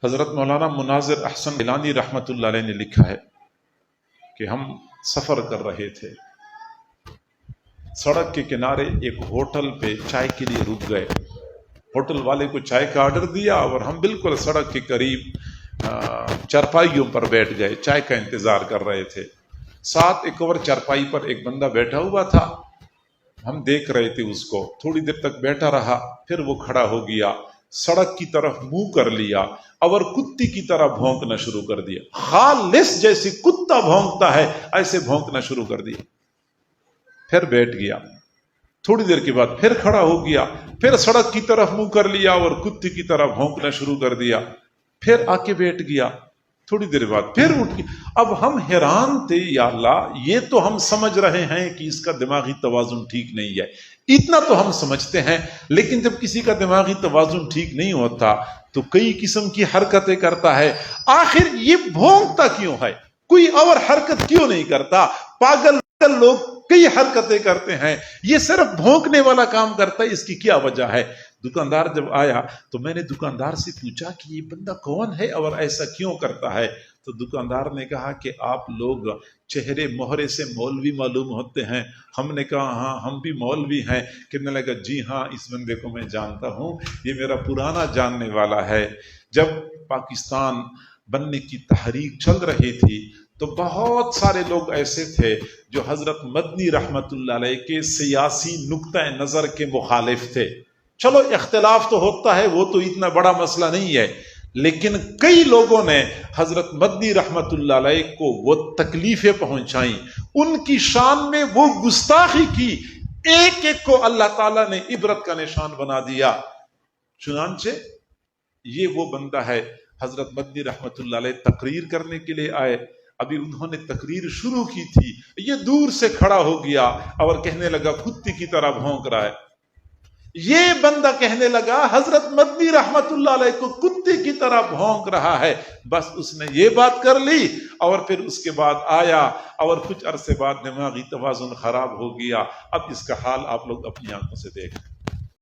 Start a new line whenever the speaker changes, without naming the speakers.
حضرت مولانا مناظر احسن گیلانی رحمۃ اللہ علیہ نے لکھا ہے کہ ہم سفر کر رہے تھے، سڑک کے کنارے ایک ہوٹل پہ چائے کے لیے رک گئے۔ ہوٹل والے کو چائے کا آرڈر دیا اور ہم بالکل سڑک کے قریب چارپائیوں پر بیٹھ گئے، چائے کا انتظار کر رہے تھے۔ ساتھ ایک اور چارپائی پر ایک بندہ بیٹھا ہوا تھا، ہم دیکھ رہے تھے اس کو۔ تھوڑی دیر تک بیٹھا رہا، پھر وہ کھڑا ہو گیا، سڑک کی طرف منہ کر لیا اور کتی کی طرح بھونکنا شروع کر دیا، خالص جیسے کتا بھونکتا ہے ایسے بھونکنا شروع کر دیا۔ پھر بیٹھ گیا، تھوڑی دیر کے بعد پھر کھڑا ہو گیا، پھر سڑک کی طرف منہ کر لیا اور کتے کی طرح بھونکنا شروع کر دیا، پھر آ کے بیٹھ گیا، تھوڑی دیر بعد پھر اٹھ گیا۔ اب ہم حیران تھے، یا اللہ یہ تو ہم سمجھ رہے ہیں کہ اس کا دماغی توازن ٹھیک نہیں ہے، اتنا تو ہم سمجھتے ہیں، لیکن جب کسی کا دماغی توازن ٹھیک نہیں ہوتا تو کئی قسم کی حرکتیں کرتا ہے۔ آخر یہ بھونکتا کیوں ہے؟ کوئی اور حرکت کیوں نہیں کرتا؟ پاگل لوگ کئی حرکتیں کرتے ہیں، یہ صرف بھونکنے والا کام کرتا ہے، اس کی کیا وجہ ہے؟ دکاندار جب آیا تو میں نے دکاندار سے پوچھا کہ یہ بندہ کون ہے اور ایسا کیوں کرتا ہے؟ تو دکاندار نے کہا کہ آپ لوگ چہرے مہرے سے مولوی معلوم ہوتے ہیں۔ ہم نے کہا ہاں ہم بھی مولوی ہیں۔ کہنے لگا جی ہاں اس بندے کو میں جانتا ہوں، یہ میرا پرانا جاننے والا ہے۔ جب پاکستان بننے کی تحریک چل رہی تھی تو بہت سارے لوگ ایسے تھے جو حضرت مدنی رحمت اللہ علیہ کے سیاسی نقطہ نظر کے مخالف تھے۔ چلو اختلاف تو ہوتا ہے، وہ تو اتنا بڑا مسئلہ نہیں ہے، لیکن کئی لوگوں نے حضرت مدنی رحمت اللہ علیہ کو وہ تکلیفیں پہنچائیں، ان کی شان میں وہ گستاخی کی، ایک ایک کو اللہ تعالیٰ نے عبرت کا نشان بنا دیا۔ چنانچہ یہ وہ بندہ ہے، حضرت مدنی رحمت اللہ علیہ تقریر کرنے کے لیے آئے، ابھی انہوں نے تقریر شروع کی تھی، یہ دور سے کھڑا ہو گیا اور کہنے لگا کتے کی طرح بھونک رہا ہے۔ یہ بندہ کہنے لگا حضرت مدنی رحمت اللہ علیہ کو کتے کی طرح بھونک رہا ہے، بس اس نے یہ بات کر لی اور پھر اس کے بعد آیا اور کچھ عرصے بعد دماغی توازن خراب ہو گیا۔ اب اس کا حال آپ لوگ اپنی آنکھوں سے دیکھ